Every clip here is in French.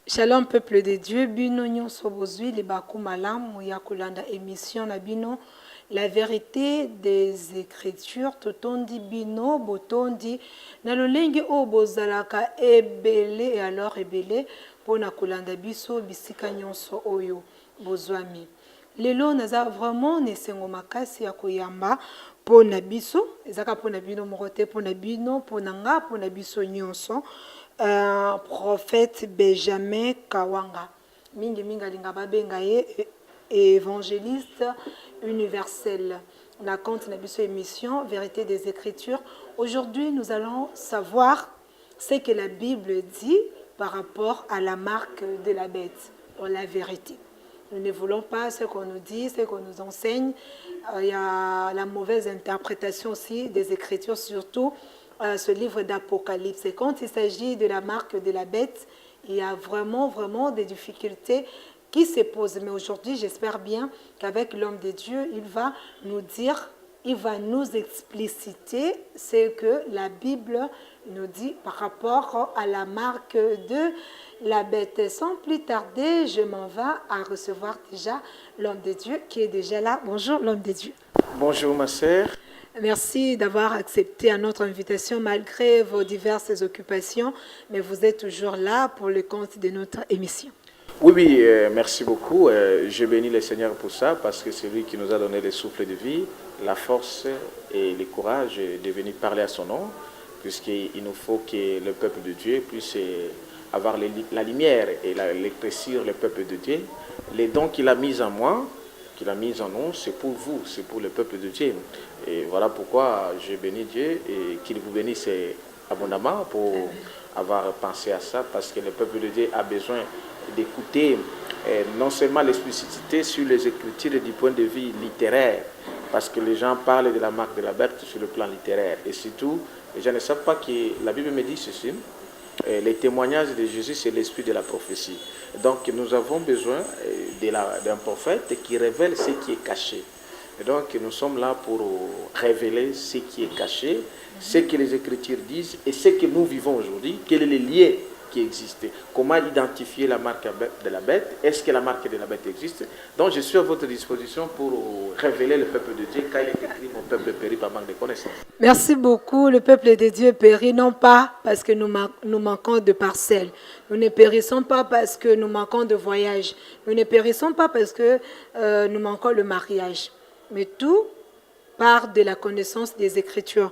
Shalom peuple de Dieu, bino nyonso bozwi libaku malamu ya kolanda émission na bino la vérité des écritures totondi bino botondi na lolenge o bozalaka ebele et alors ebele pona kolanda biso bisika nyonso oyo bozwami. Lelo naza vraiment nesengo makasi ya koyamba pona biso ezaka pona bino morote pona bino pona nga pona biso nyonso. Prophète Benjamin Kawanga. Mingi alinga babenga ye évangéliste universel. On compte na biso émission Vérité des Écritures. Aujourd'hui, nous allons savoir ce que la Bible dit par rapport à la marque de la bête, ou la vérité. Nous ne voulons pas ce qu'on nous dit, ce qu'on nous enseigne. Il y a la mauvaise interprétation aussi des Écritures, surtout ce livre d'Apocalypse. Et quand il s'agit de la marque de la bête, il y a vraiment des difficultés qui se posent. Mais aujourd'hui, j'espère bien qu'avec l'homme de Dieu, il va nous dire, il va nous expliciter ce que la Bible nous dit par rapport à la marque de la bête. Sans plus tarder, je m'en vais à recevoir déjà l'homme de Dieu qui est déjà là. Bonjour l'homme de Dieu. Bonjour ma sœur. Merci d'avoir accepté à notre invitation malgré vos diverses occupations, mais vous êtes toujours là pour le compte de notre émission. Oui, merci beaucoup. Je bénis le Seigneur pour ça parce que c'est lui qui nous a donné le souffle de vie, la force et le courage de venir parler à son nom, puisqu'il nous faut que le peuple de Dieu puisse avoir la lumière et l'électricité, le peuple de Dieu. Les dons qu'il a mis en moi, qu'il a mis en nous, c'est pour vous, c'est pour le peuple de Dieu. Et voilà pourquoi je bénis Dieu et qu'il vous bénisse abondamment pour avoir pensé à ça, parce que le peuple de Dieu a besoin d'écouter non seulement l'explicité sur les Écritures du point de vue littéraire, parce que les gens parlent de la marque de la bête sur le plan littéraire. Et surtout, les gens ne savent pas que la Bible me dit ceci. Les témoignages de Jésus, c'est l'esprit de la prophétie. Donc, nous avons besoin d'un prophète qui révèle ce qui est caché. Et donc, nous sommes là pour révéler ce qui est caché, ce que les Écritures disent et ce que nous vivons aujourd'hui, quel est le lien qui existe. Comment identifier la marque de la bête? Est-ce que la marque de la bête existe? Donc, je suis à votre disposition pour révéler le peuple de Dieu, car il est écrit, mon peuple périt par manque de connaissances. Merci beaucoup. Le peuple de Dieu périt non pas parce que nous manquons de parcelles. Nous ne périssons pas parce que nous manquons de voyage. Nous ne périssons pas parce que nous manquons le mariage. Mais tout part de la connaissance des Écritures.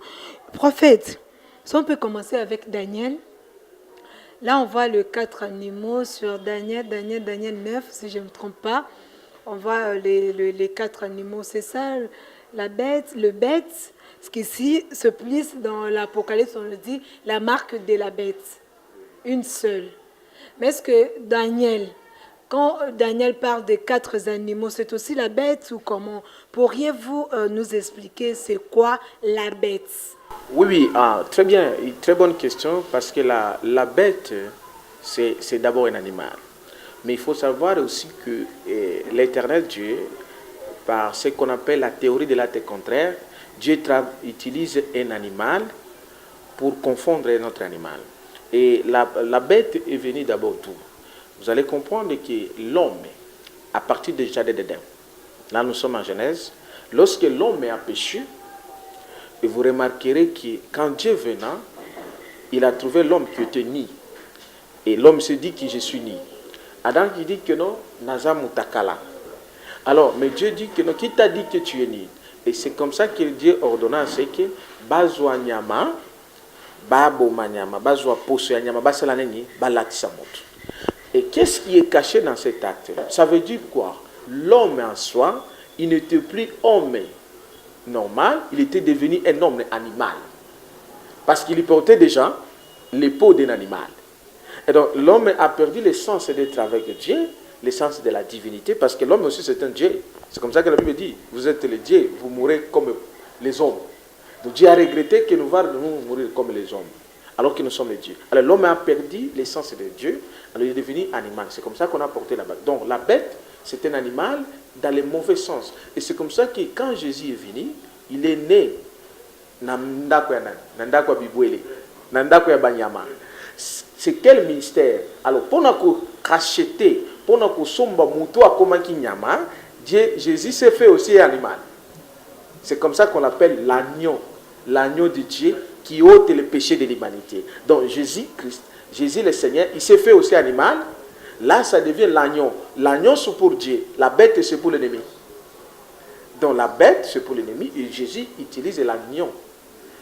Prophète, si on peut commencer avec Daniel. Là, on voit les 4 animaux sur Daniel 9, si je ne me trompe pas. On voit les 4 animaux, c'est ça, la bête, le bête. Ce qui ici se plisse dans l'Apocalypse, on le dit, la marque de la bête, une seule. Mais est-ce que Daniel, quand Daniel parle des 4 animaux, c'est aussi la bête ou comment? Pourriez-vous nous expliquer c'est quoi la bête? Oui, très bien, une très bonne question, parce que la bête, c'est d'abord un animal. Mais il faut savoir aussi que l'Éternel Dieu, par ce qu'on appelle la théorie de l'acte contraire, Dieu utilise un animal pour confondre un autre animal. Et la bête est venue d'abord d'où? Vous allez comprendre que l'homme, à partir du jardin d'Éden, là nous sommes en Genèse, lorsque l'homme a péché, et vous remarquerez que quand Dieu venant, il a trouvé l'homme qui était ni. Et l'homme se dit que je suis ni. Adam qui dit que non, Naza Mutakala. Alors, mais Dieu dit que non, qui t'a dit que tu es ni? Et c'est comme ça que Dieu ordonna, c'est que Bazwa Nyama, Babo Manyama, Bazwa Poso Nyama, Basalaneni, Balatsamot. Et qu'est-ce qui est caché dans cet acte? Ça veut dire quoi? L'homme en soi, il n'était plus homme normal, il était devenu un homme animal. Parce qu'il portait déjà les peaux d'un animal. Et donc l'homme a perdu l'essence d'être avec Dieu, l'essence de la divinité, parce que l'homme aussi c'est un Dieu. C'est comme ça que la Bible dit, vous êtes les dieux, vous mourrez comme les hommes. Donc Dieu a regretté que nous varons mourir comme les hommes, alors que nous sommes les dieux. Alors l'homme a perdu l'essence de Dieu, alors il est devenu animal. C'est comme ça qu'on a porté la bête. Donc la bête, c'est un animal dans le mauvais sens. Et c'est comme ça que quand Jésus est venu, il est né Nandako ya Bibwele, Nandako ya Banyama. C'est quel ministère? Alors, pour nous racheter, pour nous somba muto à komaki nyama, Jésus s'est fait aussi animal. C'est comme ça qu'on l'appelle l'agneau de Dieu qui ôte le péché de l'humanité. Donc Jésus-Christ, Jésus le Seigneur, il s'est fait aussi animal. Là, ça devient l'agneau. L'agneau, c'est pour Dieu. La bête, c'est pour l'ennemi. Donc la bête, c'est pour l'ennemi. Et Jésus utilise l'agneau.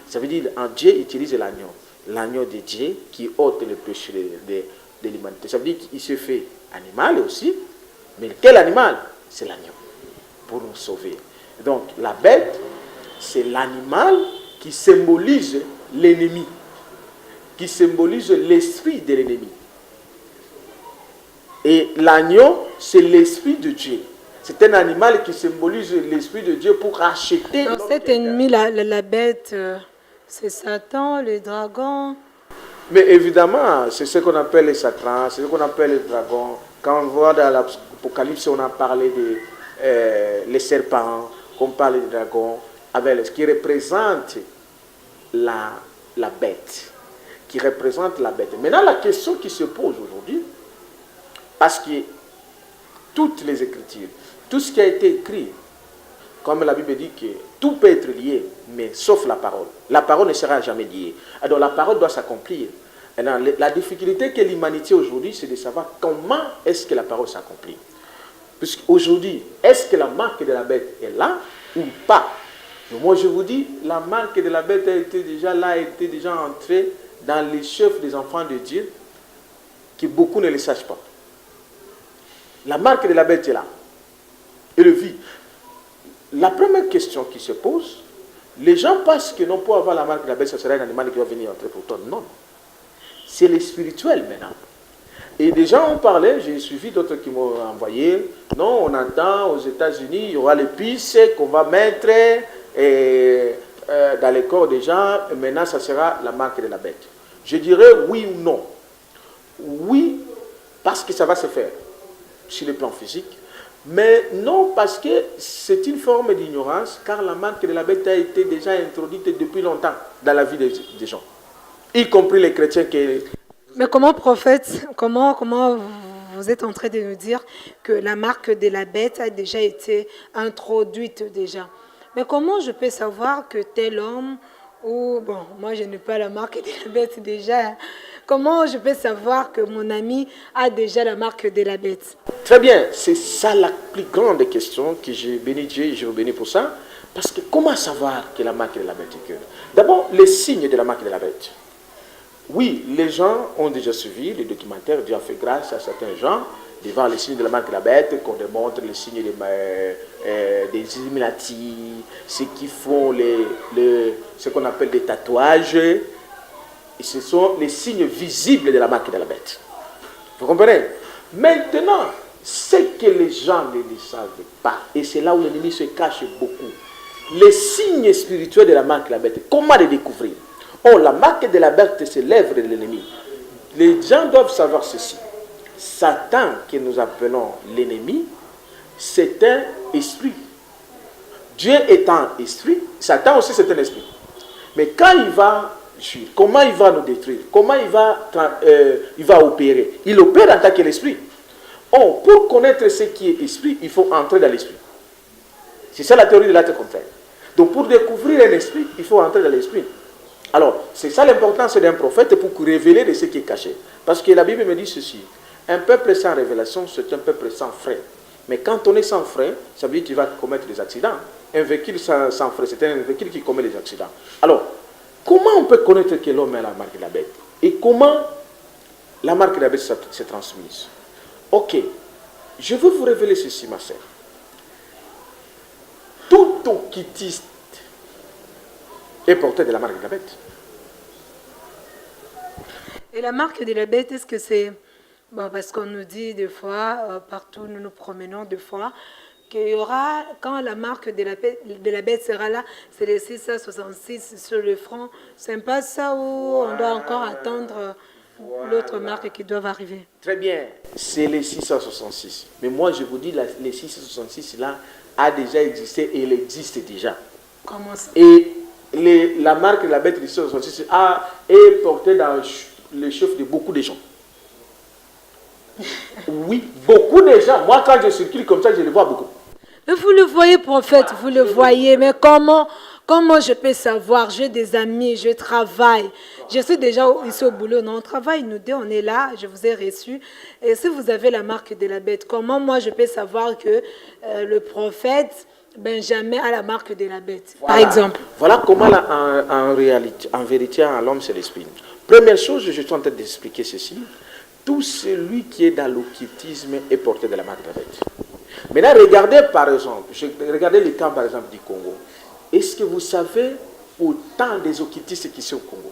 Ça veut dire, en Dieu, il utilise l'agneau. L'agneau de Dieu qui ôte le péché de l'humanité. Ça veut dire qu'il se fait animal aussi. Mais quel animal? C'est l'agneau. Pour nous sauver. Donc la bête, c'est l'animal qui symbolise l'ennemi. Qui symbolise l'esprit de l'ennemi. Et l'agneau, c'est l'esprit de Dieu. C'est un animal qui symbolise l'esprit de Dieu pour racheter. Donc cet ennemi, la bête, c'est Satan, le dragon. Mais évidemment, c'est ce qu'on appelle les Satan, c'est ce qu'on appelle les dragons. Quand on voit dans l'Apocalypse, on a parlé les serpents, on parle des dragons, avec ce qui représente la bête. Qui représente la bête. Maintenant, la question qui se pose aujourd'hui, parce que toutes les Écritures, tout ce qui a été écrit, comme la Bible dit que tout peut être lié, mais sauf la parole. La parole ne sera jamais liée. Alors la parole doit s'accomplir. La difficulté que l'humanité aujourd'hui, c'est de savoir comment est-ce que la parole s'accomplit. Puisqu'aujourd'hui, est-ce que la marque de la bête est là ou pas? Moi, je vous dis, la marque de la bête a été déjà entrée dans les chefs des enfants de Dieu, que beaucoup ne le sachent pas. La marque de la bête est là. Et le vit. La première question qui se pose, les gens pensent que non, pour avoir la marque de la bête, ce serait un animal qui va venir entrer pour toi. Non. C'est le spirituel maintenant. Et des gens ont parlé, j'ai suivi d'autres qui m'ont envoyé. Non, on entend aux États-Unis, il y aura l'épice qu'on va mettre dans les corps des gens. Et maintenant, ça sera la marque de la bête. Je dirais oui ou non. Oui, parce que ça va se faire sur le plan physique. Mais non, parce que c'est une forme d'ignorance, car la marque de la bête a été déjà introduite depuis longtemps dans la vie des gens, y compris les chrétiens qui... Mais comment, prophète, comment vous êtes en train de nous dire que la marque de la bête a déjà été introduite déjà? Mais comment je peux savoir que tel homme, ou bon, moi je n'ai pas la marque de la bête déjà, hein. Comment je peux savoir que mon ami a déjà la marque de la bête? Très bien, c'est ça la plus grande question que j'ai béni Dieu et je vous bénis pour ça. Parce que comment savoir que la marque de la bête est que? D'abord, les signes de la marque de la bête. Oui, les gens ont déjà suivi les documentaires, Dieu a fait grâce à certains gens de voir les signes de la marque de la bête, qu'on démontre les signes des Illuminati, ceux qui font ce qu'on appelle des tatouages. Et ce sont les signes visibles de la marque de la bête. Vous comprenez? Maintenant, ce que les gens ne le savent pas, et c'est là où l'ennemi se cache beaucoup, les signes spirituels de la marque de la bête, comment les découvrir? Oh, la marque de la bête, c'est l'œuvre de l'ennemi. Les gens doivent savoir ceci. Satan, que nous appelons l'ennemi, c'est un esprit. Dieu étant esprit, Satan aussi c'est un esprit. Mais quand il va... comment il va nous détruire? Comment il va opérer? Il opère en tant que l'esprit. Oh, pour connaître ce qui est esprit, il faut entrer dans l'esprit. C'est ça la théorie de l'acte contraire. Donc pour découvrir un esprit, il faut entrer dans l'esprit. Alors, c'est ça l'importance d'un prophète pour révéler de ce qui est caché. Parce que la Bible me dit ceci. Un peuple sans révélation, c'est un peuple sans frein. Mais quand on est sans frein, ça veut dire que tu vas commettre des accidents. Un véhicule sans frein, c'est un véhicule qui commet des accidents. Alors, comment on peut connaître que l'homme a la marque de la bête? Et comment la marque de la bête s'est transmise? Ok, je veux vous révéler ceci, ma sœur. Tout occultiste est porteur de la marque de la bête. Et la marque de la bête, est-ce que c'est... Bon, parce qu'on nous dit des fois, partout nous nous promenons des fois, qu'il y aura, quand la marque de la bête sera là, c'est les 666 sur le front. C'est pas ça où on doit encore attendre l'autre marque qui doit arriver. Très bien, c'est les 666. Mais moi, je vous dis, les 666 là a déjà existé et il existe déjà. Comment ça? Et la marque de la bête de 666 est portée dans le chef de beaucoup de gens. Oui, beaucoup de gens. Moi, quand je circule comme ça, je le vois beaucoup. Mais vous le voyez, prophète, vous le voyez. Mais comment je peux savoir? J'ai des amis, je travaille. Je suis déjà ici au boulot. Non, on travaille, nous deux, on est là. Je vous ai reçu. Et si vous avez la marque de la bête, comment moi je peux savoir que le prophète Benjamin a la marque de la bête, voilà. Par exemple? Voilà comment en réalité, en vérité, l'homme c'est l'esprit. Première chose, je suis en train d'expliquer ceci. Tout celui qui est dans l'occultisme est porté de la marque de la bête. Maintenant, regardez par exemple, regardez le cas par exemple du Congo. Est-ce que vous savez autant des occultistes qui sont au Congo?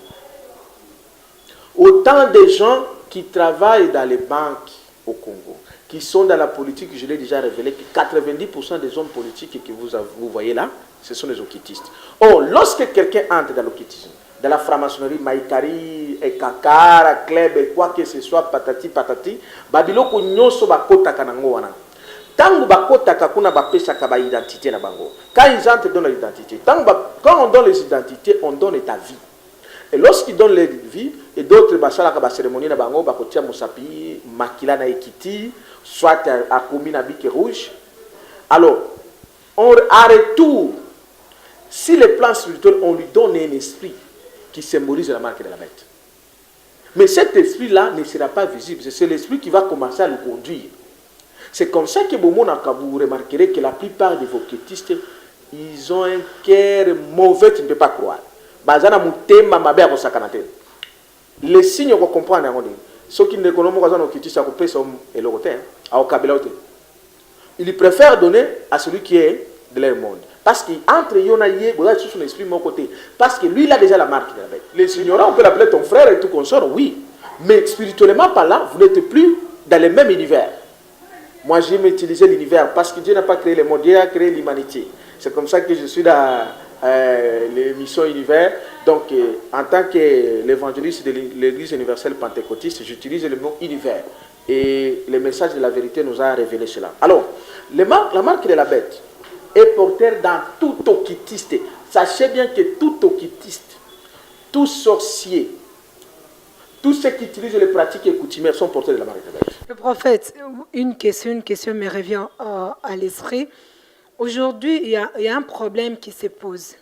Autant de gens qui travaillent dans les banques au Congo, qui sont dans la politique, je l'ai déjà révélé, que 90% des hommes politiques que vous voyez là, ce sont des occultistes. Or, lorsque quelqu'un entre dans l'occultisme, dans la franc-maçonnerie, Maïkari, Kakara, Kleb, et quoi que ce soit, patati, patati, babiloko nyoso bakota kanango wana. Tant bakota kuna bapesaka ba identité na bango. Quand ils entrent dans l'identité, quand on donne les identités, on donne ta vie. Et lorsqu'ils donnent leur vie, et d'autres basalaka ba cérémonie na bango, bakotia mosapi, makila na ekiti, soit à commis na bique rouge. Alors, en retour, si le plan spirituel, on lui donne un esprit qui symbolise la marque de la bête. Mais cet esprit-là ne sera pas visible. C'est l'esprit qui va commencer à le conduire. C'est comme ça que vous remarquerez que la plupart des occultistes, ils ont un cœur mauvais, tu ne peux pas croire. Les signes qu'on comprend, ceux qui ne connaissent pas les occultistes, ils préfèrent donner à celui qui est de leur monde. Parce qu'entre Yonaïe, vous avez son esprit de mon côté. Parce que lui, il a déjà la marque de la bête. Les ignorants, on peut l'appeler ton frère et tout consort, oui. Mais spirituellement par là, vous n'êtes plus dans le même univers. Moi, j'aime utiliser l'univers parce que Dieu n'a pas créé le monde, Dieu a créé l'humanité. C'est comme ça que je suis dans l'émission univers. Donc, en tant que l'évangéliste de l'Église universelle pentecôtiste, j'utilise le mot univers. Et le message de la vérité nous a révélé cela. Alors, la marque de la bête est porteur dans tout occultiste. Sachez bien que tout occultiste, tout sorcier, tous ceux qui utilisent les pratiques et coutumières sont porteurs de la marque de la bête. Le prophète, une question me revient à l'esprit. Aujourd'hui, il y a un problème qui se pose.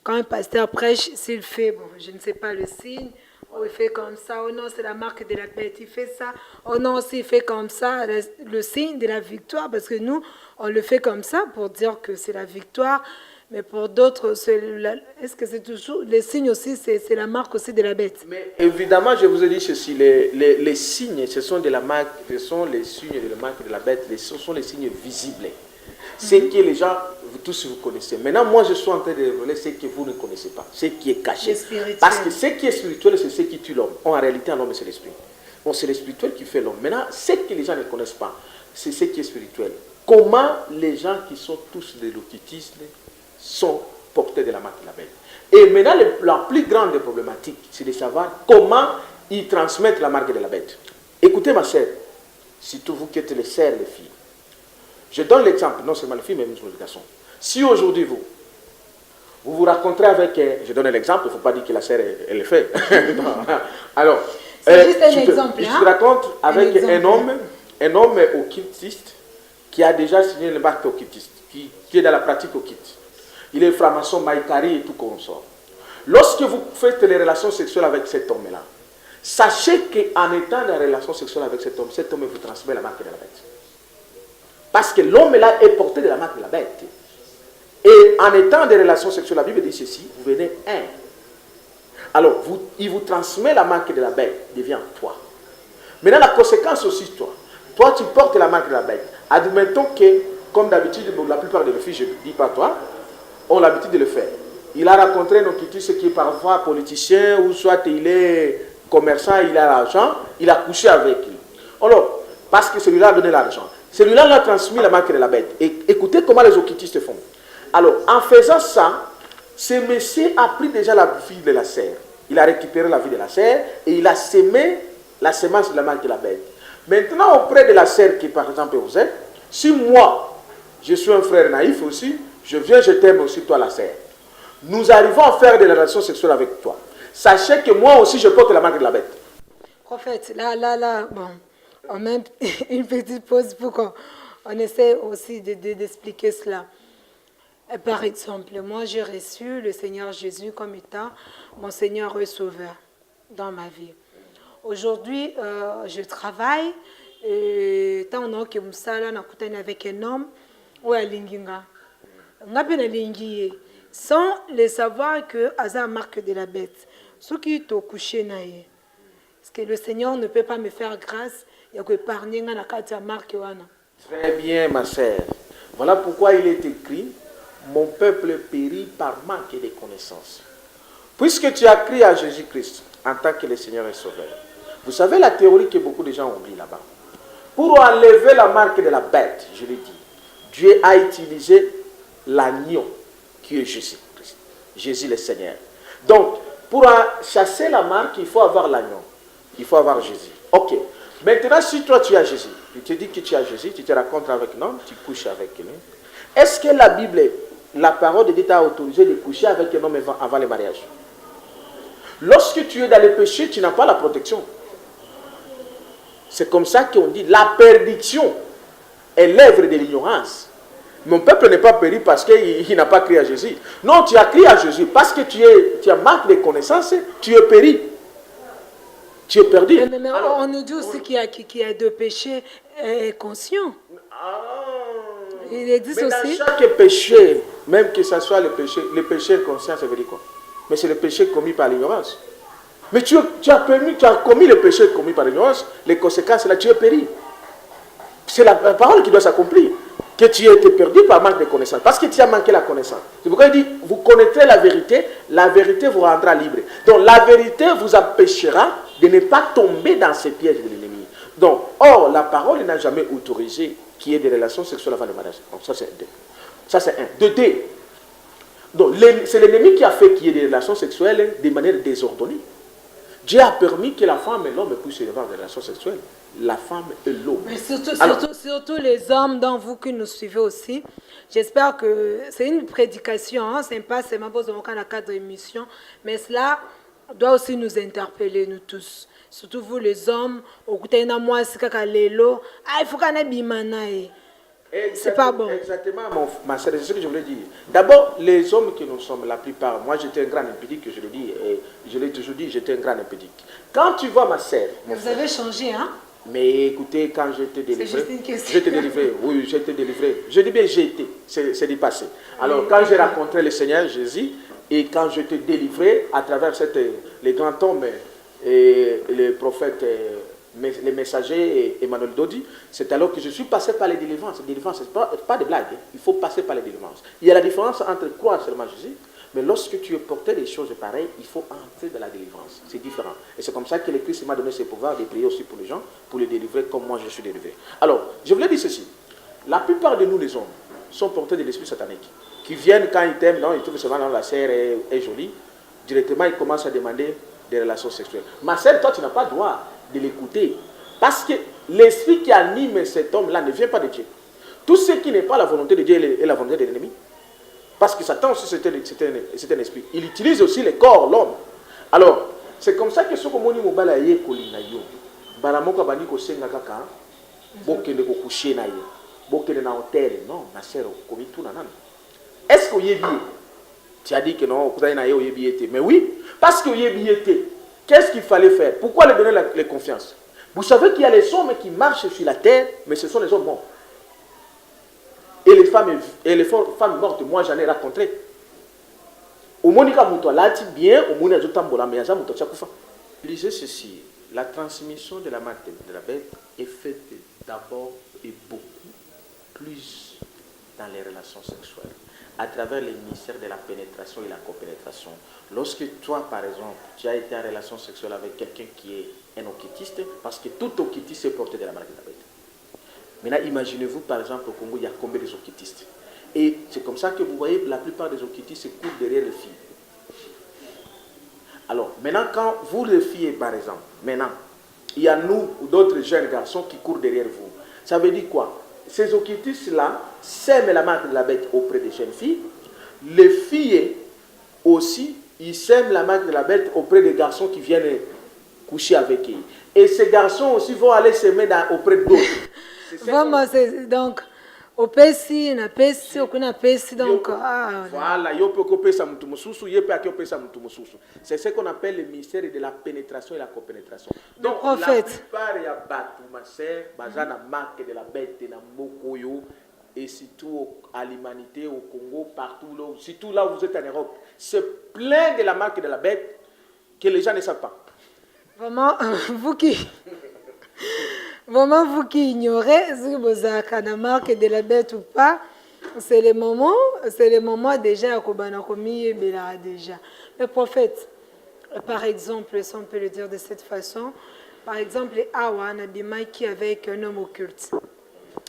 Quand un pasteur prêche, s'il fait, bon, je ne sais pas, le signe, oh, il fait comme ça, oh non, c'est la marque de la bête, il fait ça, oh non, s'il fait comme ça, le signe de la victoire, parce que nous, on le fait comme ça pour dire que c'est la victoire, mais pour d'autres, est-ce que c'est toujours, les signes aussi, c'est la marque aussi de la bête? Mais évidemment, je vous ai dit ceci, les signes, ce sont de la marque, ce sont les signes de la marque de la bête, ce sont les signes visibles. C'est que les gens, vous tous vous connaissez. Maintenant, moi, je suis en train de révéler ce que vous ne connaissez pas, ce qui est caché. Parce que ce qui est spirituel, c'est ce qui tue l'homme. En réalité, un homme, c'est l'esprit. Bon, c'est le spirituel qui fait l'homme. Maintenant, ce que les gens ne connaissent pas, c'est ce qui est spirituel. Comment les gens qui sont tous de l'occultisme sont portés de la marque de la bête. Et maintenant, la plus grande problématique, c'est de savoir comment ils transmettent la marque de la bête. Écoutez, ma sœur, surtout vous qui êtes les sœurs, les filles. Je donne l'exemple, non seulement les filles, mais même les garçons. Si aujourd'hui vous rencontrez avec, je donne l'exemple, il ne faut pas dire que la sœur, elle le fait. Alors, c'est juste un exemple. Je te raconte avec un homme occultiste qui a déjà signé le marque occultiste, qui est dans la pratique occulte. Il est franc-maçon, Maïkari et tout consort. Lorsque vous faites les relations sexuelles avec cet homme-là, sachez qu'en étant dans les relations sexuelles avec cet homme vous transmet la marque de la bête. Parce que l'homme-là est porté de la marque de la bête. Et en étant dans des relations sexuelles, la Bible dit ceci, vous venez un. Alors, il vous transmet la marque de la bête, devient toi. Maintenant, la conséquence aussi, toi tu portes la marque de la bête. Admettons que, comme d'habitude, la plupart des filles, je ne dis pas toi, ont l'habitude de le faire. Il a rencontré un occultiste qui est parfois politicien, ou soit il est commerçant, il a l'argent, il a couché avec lui. Alors, parce que celui-là a donné l'argent. Celui-là a transmis la marque de la bête. Et écoutez comment les occultistes font. Alors, en faisant ça, ce monsieur a pris déjà la vie de la sœur. Il a récupéré la vie de la sœur et il a sémé la semence de la marque de la bête. Maintenant, auprès de la sœur qui, par exemple, vous êtes, si moi, je suis un frère naïf aussi, je viens, je t'aime aussi, toi, la sœur. Nous arrivons à faire des relations sexuelles avec toi. Sachez que moi aussi, je porte la marque de la bête. Prophète, là, bon, on met une petite pause pour qu'on essaie aussi d'expliquer cela. Et par exemple, moi j'ai reçu le Seigneur Jésus comme étant mon Seigneur et Sauveur dans ma vie. Aujourd'hui, je travaille et tant que musala na kutana avec un homme ou à linginga. Ngapena lingiye sans le savoir que Aza marque de la bête. Ce qui est au coucher naïe. Parce que le Seigneur ne peut pas me faire grâce et que épargner na kata marque wana. Très bien, ma sœur. Voilà pourquoi il est écrit: mon peuple périt par manque de connaissances. Puisque tu as crié à Jésus-Christ en tant que le Seigneur et Sauveur. Vous savez la théorie que beaucoup de gens oublient là-bas. Pour enlever la marque de la bête, je l'ai dit, Dieu a utilisé l'agneau qui est Jésus-Christ. Jésus le Seigneur. Donc, pour chasser la marque, il faut avoir l'agneau. Il faut avoir Jésus. Ok. Maintenant, si toi tu as Jésus, tu te dis que tu as Jésus, tu te rencontres avec un homme, tu couches avec lui. Est-ce que la Bible, la parole de Dieu t'a autorisé de coucher avec un homme avant le mariage? Lorsque tu es dans le péché, tu n'as pas la protection. C'est comme ça qu'on dit la perdition est l'œuvre de l'ignorance. Mon peuple n'est pas péri parce qu'il n'a pas crié à Jésus. Non, tu as crié à Jésus parce que tu as manque de connaissances, tu es péri. Tu es perdu. Mais alors, on nous dit aussi qu'il y a deux péchés conscients. Il existe mais aussi. Dans chaque péché, même que ce soit le péché inconscient, ça veut dire quoi? Mais c'est le péché commis par l'ignorance. Mais tu as commis le péché commis par l'ignorance, les conséquences, là, tu es péri. C'est la parole qui doit s'accomplir. Que tu aies été perdu par manque de connaissance. Parce que tu as manqué la connaissance. C'est pourquoi il dit, vous connaîtrez la vérité vous rendra libre. Donc la vérité vous empêchera de ne pas tomber dans ces pièges de l'ennemi. Donc, or, la parole n'a jamais autorisé qu'il y ait des relations sexuelles avant le mariage. Donc ça c'est deux. Ça c'est un. De deux. Donc c'est l'ennemi qui a fait qu'il y ait des relations sexuelles de manière désordonnée. Dieu a permis que la femme et l'homme puissent avoir des relations sexuelles. La femme et l'homme. Mais surtout les hommes dont vous qui nous suivez aussi. J'espère que c'est une prédication, hein, c'est pas seulement pour dans le cadre d'émission, mais cela doit aussi nous interpeller, nous tous. Surtout vous les hommes, c'est pas bon. Exactement, ma sœur, c'est ce que je voulais dire. D'abord, les hommes que nous sommes, la plupart, moi j'étais un grand impédique, je le dis, et je l'ai toujours dit, j'étais un grand impédique. Quand tu vois ma sœur... Vous avez changé, hein? Mais écoutez, quand j'étais délivré... C'est juste une question. J'étais délivré, oui, j'étais délivré. Je dis bien j'ai été, c'est du passé. Alors, quand j'ai rencontré le Seigneur Jésus, et quand j'étais délivré à travers les grands hommes et les prophètes... les messagers et Emmanuel Dodi, c'est alors que je suis passé par les délivrances. Les délivrances, ce n'est pas de blague, hein. Il faut passer par les délivrances. Il y a la différence entre croire seulement Jésus, mais lorsque tu es porté des choses pareilles, il faut entrer dans la délivrance. C'est différent. Et c'est comme ça que le Christ m'a donné ses pouvoirs de prier aussi pour les gens, pour les délivrer comme moi je suis délivré. Alors, je voulais dire ceci. La plupart de nous, les hommes, sont portés de l'esprit satanique, qui viennent quand ils t'aiment, non, ils trouvent seulement la sœur est jolie, directement ils commencent à demander des relations sexuelles. Ma sœur, toi, tu n'as pas droit de l'écouter. Parce que l'esprit qui anime cet homme-là ne vient pas de Dieu. Tout ce qui n'est pas la volonté de Dieu est la volonté de l'ennemi. Parce que Satan aussi, c'est un esprit. Il utilise aussi le corps, l'homme. Alors, c'est comme ça que ce que moni mobala ye kolina yo. Baramoka bani ko senga kaka. Bokende ko coucher na ye. Bokende na hôtel. Non, ma sœur, komi tout nanan. Est-ce que yebi? Tu as dit que non, vous avez yebi été. Mais oui, parce que yebi été. Qu'est-ce qu'il fallait faire? Pourquoi leur donner la confiance? Vous savez qu'il y a les hommes qui marchent sur la terre, mais ce sont les hommes morts. Et les femmes mortes, moi j'en ai rencontré. Au Monika Moutoualati, bien, au Mouna Zotambola, mais à Moutouachakufa. Lisez ceci. La transmission de la marque de la bête est faite d'abord et beaucoup plus dans les relations sexuelles, à travers les mystères de la pénétration et la copénétration. Lorsque toi, par exemple, tu as été en relation sexuelle avec quelqu'un qui est un occultiste, parce que tout occultiste est porté de la marque de la bête. Maintenant, imaginez-vous, par exemple, au Congo, il y a combien de occultistes? Et c'est comme ça que vous voyez, la plupart des occultistes courent derrière les filles. Alors, maintenant, quand vous, les filles, par exemple, maintenant, il y a nous ou d'autres jeunes garçons qui courent derrière vous. Ça veut dire quoi? Ces occultistes-là sèment la marque de la bête auprès des jeunes filles. Les filles aussi, ils sèment la marque de la bête auprès des garçons qui viennent coucher avec eux. Et ces garçons aussi vont aller s'aimer auprès d'autres. Vraiment, donc, au Pessi, na Pessi, au Kuna Pessi, donc. Voilà, yo peut couper ça mutumosusu, yo peut couper ça mutumosusu. C'est ce qu'on appelle le mystère de la pénétration et la copénétration. Donc, la plupart ya batu ma sœur, bazana marque de la bête na mokoyo et surtout à l'humanité, au Congo, partout là, surtout là où vous êtes en Europe, c'est plein de la marque de la bête que les gens ne savent pas. Vraiment, vous qui ignorez si vous avez la marque de la bête ou pas, c'est le moment déjà à Kobanakomi déjà. Le prophète, par exemple, si on peut le dire de cette façon, par exemple, Awa Nabimaki avec un homme occulte,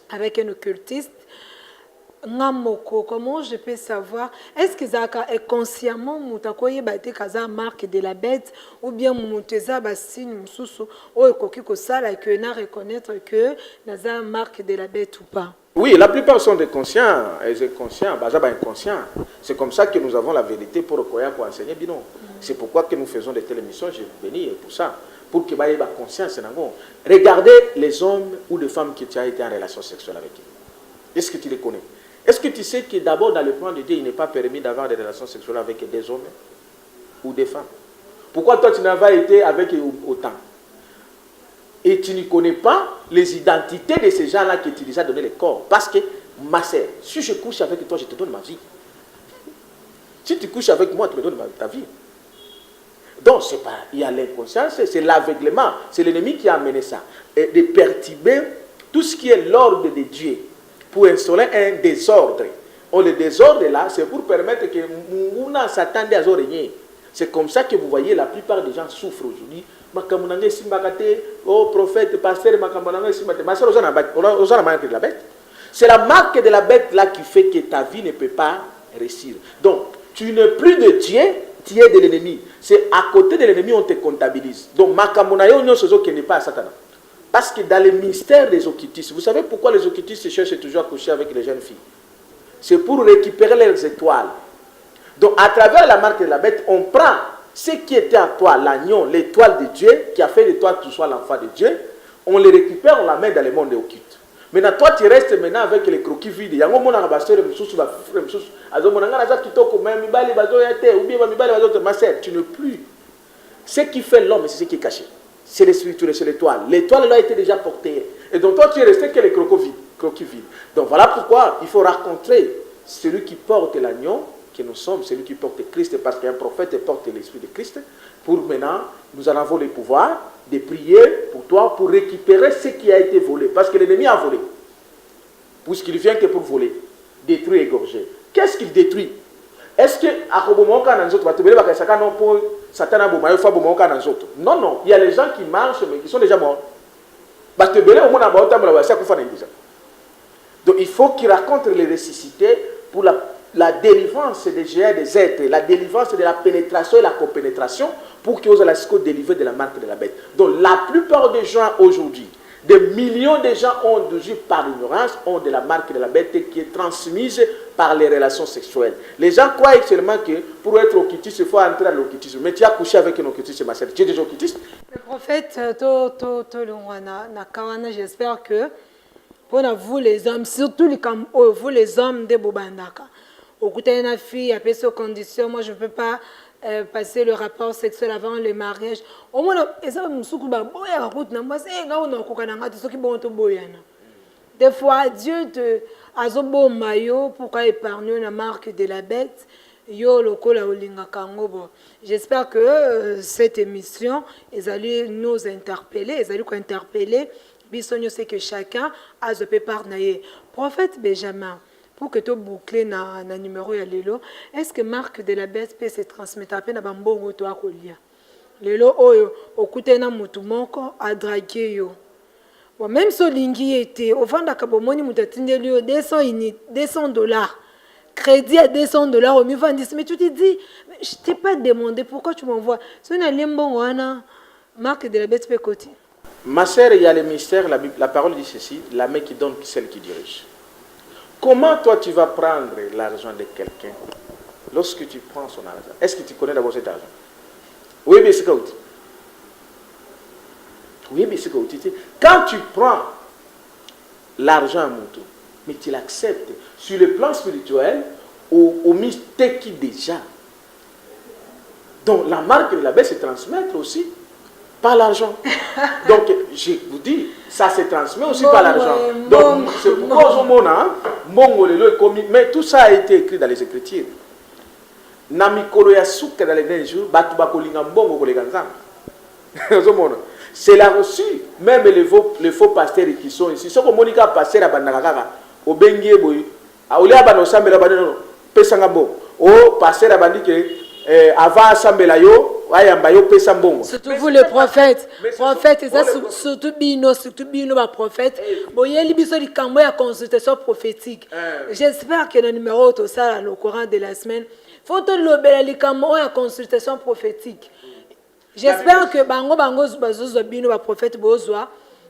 avec un occultiste, Ngamoko, comment je peux savoir? Est-ce que Zaka est consciemment mutakoye bate kaza marque de la bête ou bien muteza basine mususu ou ekoki ko sala que na reconnaître que naza marque de la bête ou pas? Oui, la plupart sont des conscients, ils sont conscients, bazaba inconscients. C'est comme ça que nous avons la vérité pour enseigner bino. C'est pourquoi que nous faisons des télémissions, je vais venir pour ça, pour que baye ba conscience nango. Regardez les hommes ou les femmes qui ont été en relation sexuelle avec eux. Est-ce que tu les connais? Est-ce que tu sais que d'abord dans le plan de Dieu, il n'est pas permis d'avoir des relations sexuelles avec des hommes ou des femmes? Pourquoi toi tu n'as pas été avec eux autant? Et tu ne connais pas les identités de ces gens-là qui t'ont déjà donné le corps. Parce que, ma sœur, si je couche avec toi, je te donne ma vie. Si tu couches avec moi, tu me donnes ta vie. Donc, c'est pas, il y a l'inconscience, c'est l'aveuglement. C'est l'ennemi qui a amené ça. Et de perturber tout ce qui est l'ordre de Dieu pour instaurer un désordre. Le désordre là, c'est pour permettre que Munguna s'attende à régner. C'est comme ça que vous voyez la plupart des gens souffrent aujourd'hui. Oh prophète, pasteur, c'est la marque de la bête là qui fait que ta vie ne peut pas réussir. Donc, tu n'es plus de Dieu, tu es de l'ennemi. C'est à côté de l'ennemi on te comptabilise. Donc, Makamonayo qui n'est pas à Satan. Parce que dans les mystères des occultistes, vous savez pourquoi les occultistes cherchent toujours à coucher avec les jeunes filles? C'est pour récupérer leurs étoiles. Donc, à travers la marque de la bête, on prend ce qui était à toi, l'agneau, l'étoile de Dieu, qui a fait de toi que tu sois l'enfant de Dieu, on les récupère, on la met dans le monde occulte. Maintenant, toi, tu restes maintenant avec les croquis vides. Il y a un moment où tu n'es plus. Ce qui fait l'homme, c'est ce qui est caché. C'est l'esprit, c'est l'étoile. L'étoile a été déjà portée. Et donc toi, tu es resté que les croquis vides. Donc voilà pourquoi il faut rencontrer celui qui porte l'agneau, que nous sommes, celui qui porte Christ, parce qu'un prophète porte l'esprit de Christ. Pour maintenant, nous en avons le pouvoir de prier pour toi, pour récupérer ce qui a été volé. Parce que l'ennemi a volé. Puisqu'il vient que pour voler, détruire, égorger. Qu'est-ce qu'il détruit? Est-ce que non, non, il y a les gens qui marchent mais qui sont déjà morts. Donc il faut qu'ils racontent les ressuscités pour la délivrance des géants des êtres, la délivrance de la pénétration et la copénétration pour qu'ils osent la délivrer de la marque de la bête. Donc la plupart des gens aujourd'hui, des millions de gens ont aujourd'hui par ignorance, ont de la marque de la bête qui est transmise par les relations sexuelles. Les gens croient seulement que pour être occultiste, il faut entrer dans l'occultisme. Mais tu as couché avec un occultiste, ma sœur. Tu es déjà occultiste? Le prophète, j'espère que pour vous les hommes, surtout vous les hommes de Bobandaka, au côté d'une fille, à ces conditions, moi je ne peux pas passer le rapport sexuel avant le mariage. Au moins, des fois, Dieu te azobo mayo pourquoi épargner la marque de la bête. J'espère que cette émission allait nous interpeller, interpeller. Bisogno c'est que chacun a ce pépar naïe. Prophète Benjamin, pour que tu boucles na numéro ya lelo, est-ce que marque de la bête peut se transmettre à peine à bambongo to akolia? Lelo oyo okute na mutu moko a draguer yo. Bon, même si lingi était au vent d'akabomoni mutatinde lui $200, crédit à $200 au mieux vendis, mais tu te dis, je t'ai pas demandé pourquoi tu m'envoies. C'est une limbon wana marque de la bête peut côté. Ma sœur, il y a le mystère, la parole dit ceci, la main qui donne, celle qui dirige. Comment toi tu vas prendre l'argent de quelqu'un lorsque tu prends son argent? Est-ce que tu connais d'abord cet argent? Oui, mais c'est quoi? Oui, mais c'est que quand tu prends l'argent à moto, mais tu l'acceptes sur le plan spirituel, au mystère qui déjà. Donc la marque de la baisse se transmettre aussi par l'argent. Donc je vous dis, ça se transmet aussi par l'argent. Donc c'est pourquoi mais tout ça a été écrit dans les Écritures. C'est là aussi, même les faux pasteurs qui sont ici. Ce que Monica pasteur à Banakaka, au Bengue Boy, à Olia Banosam, Pesanga bon. Oh, pasteur à Bandi avant Sambelayo, Ayambayo, Pesambon. Surtout vous les prophètes. Prophètes, et ça, surtout Bino, ma prophète. Bon, il y a l'émission Kambo à consultation prophétique. J'espère que le numéro tout ça, au courant de la semaine, faut que le Kambo à consultation prophétique. J'espère que Bango Bazozo Bino, ma prophète Bozwa,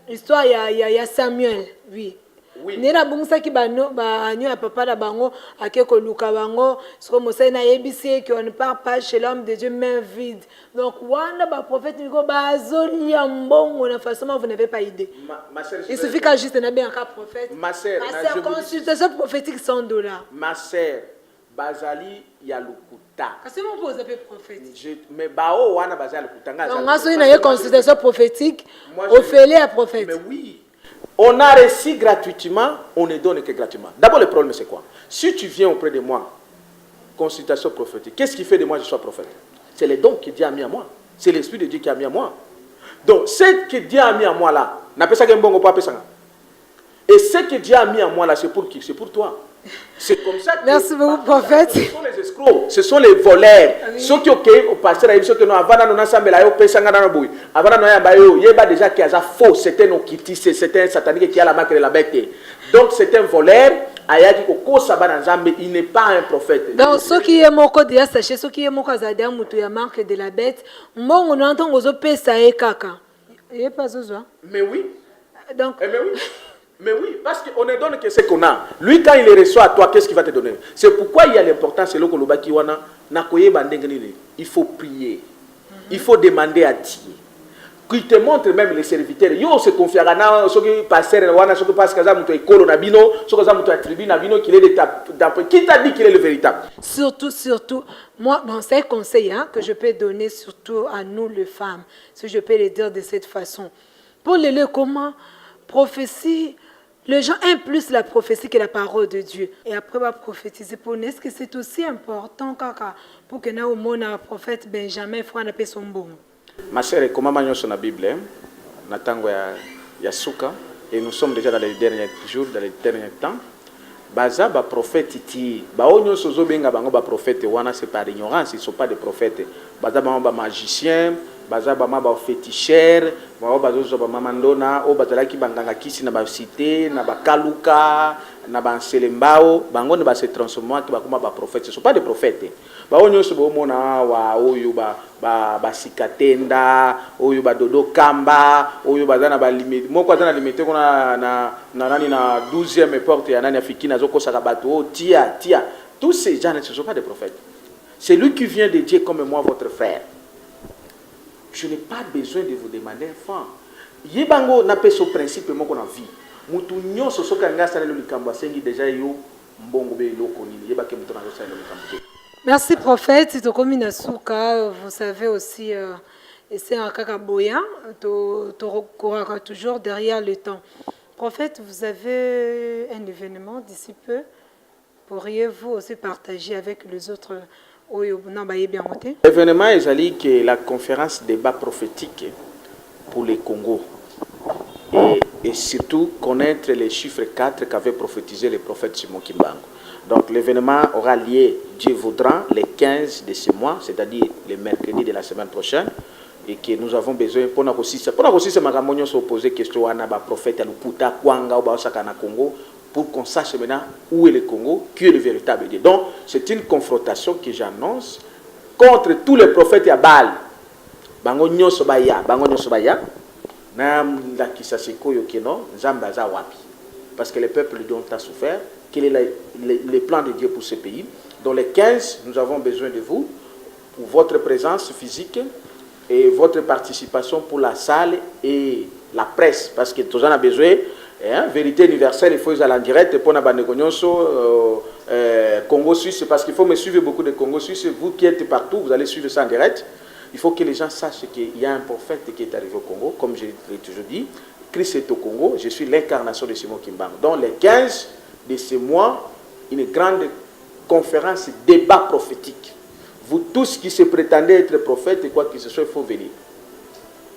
histoire, il y a Samuel, oui. Nena bungsa ki bano ba anyo papa la bango akeko luka bango soko mosena yebisi que on ne part pas chez l'homme de Dieu main vide. Donc wanda ba prophète niko ba zoli ya mbongo na façon vous n'avez pas idée. Il suffit qu'à juste na bien un prophète. Ma sœur, consultation prophétique $100. Ma sœur, bazali ya lukuta. Kasi mon pose peu prophète. Mais bao wana bazali lukuta nga. Donc ngaso ina ye consultation prophétique au fêlé à prophète. Mais oui. On a reçu gratuitement, on ne donne que gratuitement. D'abord, le problème, c'est quoi? Si tu viens auprès de moi, consultation prophétique, qu'est-ce qui fait de moi que je sois prophète? C'est le don que Dieu a mis à moi. C'est l'Esprit de Dieu qui a mis à moi. Donc, ce que Dieu a mis à moi là, n'a pas ça qu'un bon pas ça. Et ce que Dieu a mis à moi là, c'est pour qui? C'est pour toi. C'est comme ça que... Merci beaucoup, prophète. Ce sont les escrocs, ce sont les voleurs. Ceux qui ont au pasteur, ceux qui ont déjà qui a faux, c'est un okiti, c'est un satanique qui a la marque de la bête. Donc c'est un voleur, il n'est pas un prophète. Donc ceux qui aiment mon code, ceux qui aiment mon code, la marque de la bête, on entend aux opés, ça est caca. Mais oui. Donc, mais oui. Mais oui, parce qu'on ne donne que ce qu'on a. Lui, quand il les reçoit à toi, qu'est-ce qu'il va te donner? C'est pourquoi il y a l'importance, c'est il faut prier. Il faut demander à Dieu. Qu'il te montre même les serviteurs. Yo se confiera na ceux qui passent wana ceux qui passent kaza muto ekolo na bino, ceux qui muto attribu na bino qu'il est d'après qui t'a dit qu'il est le véritable. Surtout moi bon c'est un conseil que je peux donner surtout à nous les femmes, si je peux le dire de cette façon. Pour les comment prophétie. Les gens aiment plus la prophétie que la parole de Dieu. Et après, va prophétiser pour nous. Est-ce que c'est aussi important pour que nous ayons un prophète Benjamin Frana son bon? Ma sœur, comment nous sommes dans la Bible, Natango Yasuka, et nous sommes déjà dans les derniers jours, dans les derniers temps. Baza ba prophète iti, ba onyo sozo benga bango ba prophète wana c'est par ignorance, ils sont pas des prophètes. Baza ba magicien, baza ba féticheur, ba zo ba mandona, o bazala ki banganga kisi na ba cité, na ba kaluka, na ba selembao, bango ne ba se transformer ki ba kuma ba prophète, ce sont pas des prophètes. Ba onyo so bo mona wa oyo ba sikatenda, oyo ba dodo kamba, oyo bazana ba limite. Moko azana limite kona na nani na 12e porte ya nani afikina zoko sakabato, tia. Tous ces gens ne sont pas des prophètes. C'est lui qui vient de Dieu comme moi votre frère. Je n'ai pas besoin de vous demander un franc. Yebango n'a pas ce principe mon qu'on a vu. Mutu nyonso soka ngasa le likambo sengi déjà yo mbongo be loko nini yebake mutu na yosa le likambo. Merci prophète, vous savez aussi, c'est un kakaboya, toujours derrière le temps. Prophète, vous avez un événement d'ici peu, pourriez-vous aussi partager avec les autres? L'événement est que la conférence débat prophétique pour le Congo et surtout connaître les chiffres 4 qu'avait prophétisé le prophète Simon Kimbangu. Donc l'événement aura lieu, Dieu voudra, les 15 de ce mois, c'est-à-dire le mercredi de la semaine prochaine, et que nous avons besoin, pour nous aussi, c'est ma campagne se poser question à un prophète à l'Uputa, Kwanga, ou Osaka, Congo, pour qu'on sache maintenant où est le Congo, qui est le véritable Dieu. Donc c'est une confrontation que j'annonce contre tous les prophètes à Baal. Bango nyoso baya, nam la kisaseko yokeno, zambaza wapi. Parce que le peuple dont a souffert. Quel est le plan de Dieu pour ce pays? Dans les 15, nous avons besoin de vous, pour votre présence physique, et votre participation pour la salle et la presse, parce que tout le monde a besoin. Vérité universelle, il faut aller en direct pour Congo Suisse, parce qu'il faut me suivre beaucoup de Congo Suisse. Vous qui êtes partout, vous allez suivre ça en direct. Il faut que les gens sachent qu'il y a un prophète qui est arrivé au Congo, comme je l'ai toujours dit. Christ est au Congo, je suis l'incarnation de Simon Kimbangu. Dans les 15 de ce mois, une grande conférence, débat prophétique. Vous tous qui se prétendez être prophètes et quoi que ce soit, il faut venir.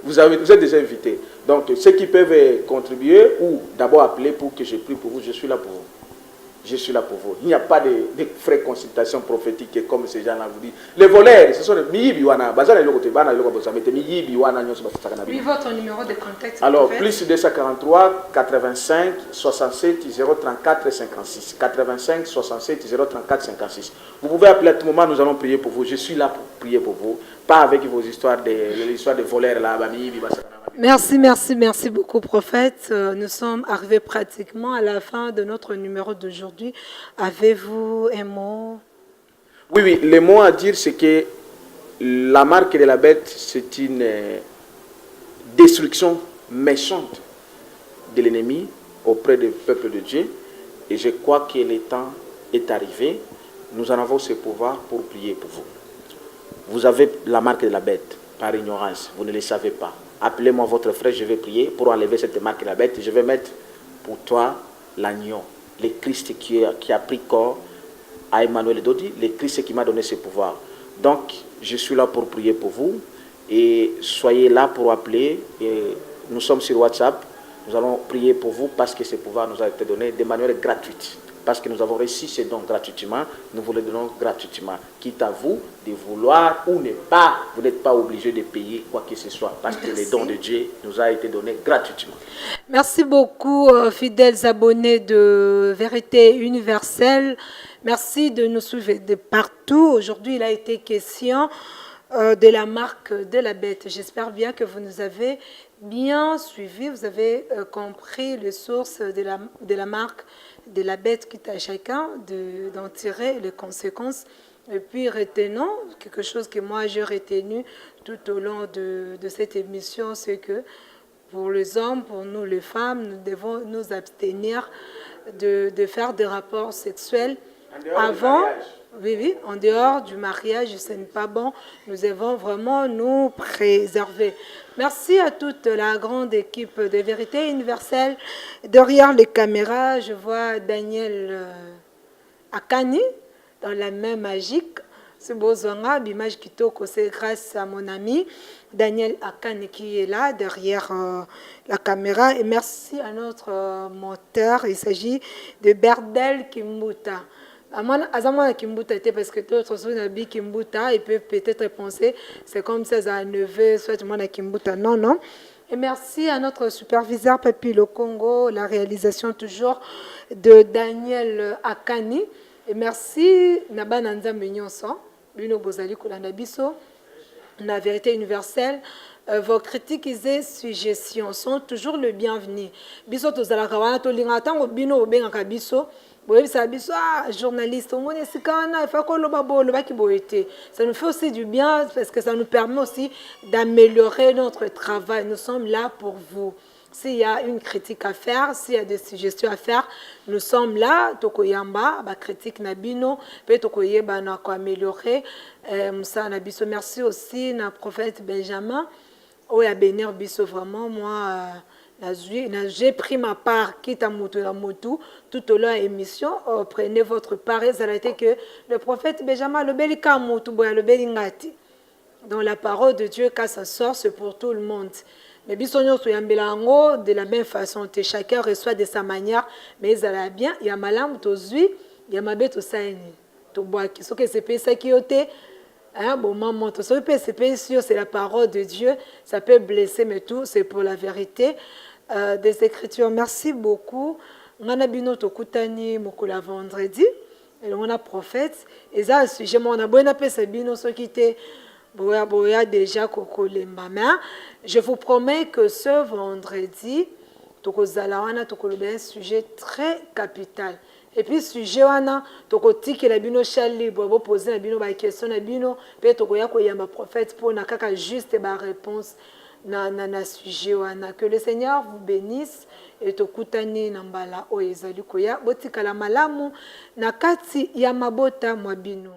Vous êtes déjà invités. Donc, ceux qui peuvent contribuer ou d'abord appeler pour que je prie pour vous, je suis là pour vous. Je suis là pour vous. Il n'y a pas de frais de consultation prophétique comme ces gens-là vous disent. Les voleurs, ce sont les miyibiwana. Oui, votre numéro de contact. Alors, plus 243 85 67 034 56. 85 67 034 56. Vous pouvez appeler à tout moment, nous allons prier pour vous. Je suis là pour prier pour vous. Pas avec vos histoires de voleurs là. Merci beaucoup, prophète. Nous sommes arrivés pratiquement à la fin de notre numéro d'aujourd'hui. Avez-vous un mot? Oui, le mot à dire, c'est que la marque de la bête, c'est une destruction méchante de l'ennemi auprès du peuple de Dieu. Et je crois que le temps est arrivé. Nous en avons ce pouvoir pour prier pour vous. Vous avez la marque de la bête par ignorance. Vous ne le savez pas. Appelez-moi votre frère, je vais prier pour enlever cette marque de la bête. Je vais mettre pour toi l'agneau, le Christ qui a pris corps à Emmanuel Dodi, le Christ qui m'a donné ce pouvoir. Donc, je suis là pour prier pour vous et soyez là pour appeler. Et nous sommes sur WhatsApp. Nous allons prier pour vous parce que ce pouvoir nous a été donné de manière gratuite. Parce que nous avons reçu ces dons gratuitement, nous vous les donnons gratuitement. Quitte à vous de vouloir ou ne pas, vous n'êtes pas obligé de payer quoi que ce soit. Parce que les dons de Dieu nous a été donnés gratuitement. Merci beaucoup, fidèles abonnés de Vérité Universelle. Merci de nous suivre de partout. Aujourd'hui, il a été question de la marque de la bête. J'espère bien que vous nous avez bien suivis. Vous avez compris les sources de la marque de la bête qui est à chacun d'en tirer les conséquences. Et puis retenons quelque chose que moi j'ai retenu tout au long de cette émission, c'est que pour les hommes, pour nous les femmes, nous devons nous abstenir de faire des rapports sexuels avant, oui, en dehors du mariage, ce n'est pas bon. Nous devons vraiment nous préserver. Merci à toute la grande équipe de Vérité Universelle. Derrière les caméras, je vois Daniel Akani dans la main magique. C'est Bozonga, l'image qui toque, c'est grâce à mon ami Daniel Akani qui est là derrière la caméra. Et merci à notre monteur. Il s'agit de Berdel Kimbuta. Azamana Kimbuta était parce que d'autres sont habillés Kimbuta, ils peuvent peut-être penser c'est comme ça à 9h, soit moi Kimbuta. Non, non. Et merci à notre superviseur Papi Le Congo, la réalisation toujours de Daniel Akani. Et merci Nabana Nzambe Nyonso, Bino Bozali Kolanda Biso, la Vérité Universelle. Vos critiques et suggestions sont toujours le bienvenu. Biso tozala kawana to linga tango bino obengaka biso. Journaliste, ça nous fait aussi du bien parce que ça nous permet aussi d'améliorer notre travail. Nous sommes là pour vous. S'il y a une critique à faire, s'il y a des suggestions à faire, nous sommes là. Tokoyamba, ba critique nabino, peut tokoyeba na ko améliorer. Moussa nabiso, merci aussi na prophète Benjamin. Oh ya bénir biso vraiment moi. J'ai pris ma part, quitte à Motu, tout au long de l'émission. Prenez votre part. Et ça a été que le prophète Benjamin, le belika Motu, le belingati. Donc la parole de Dieu, quand ça sort, c'est pour tout le monde. Mais bisogno su yambelango de la même façon. Chacun reçoit de sa manière. Mais ça va bien. Il y a malam, tozui, il y a mabé, to saini. To boaki. Ce que c'est ça qui est. Bon, maman, c'est la parole de Dieu. Ça peut blesser, mais tout, c'est pour la vérité. Des Écritures. Merci beaucoup. On a bino tokutani mokula vendredi. Et on a prophète. Et ça, sujet, on a bon appel c'est bino ce qui était boya déjà koko les mamans. Je vous promets que ce vendredi, tokozala wana tokoloba un sujet très capital. Et puis sujet wana tokotikela bino champ libre bo poser na bino ba question na bino pe tokoya koyamba prophète pour na kaka juste ba réponse na sujet wana. Que le Seigneur vous bénisse et tokutani na mbala o ezali koya botikala malamu na kati ya mabota mwa bino.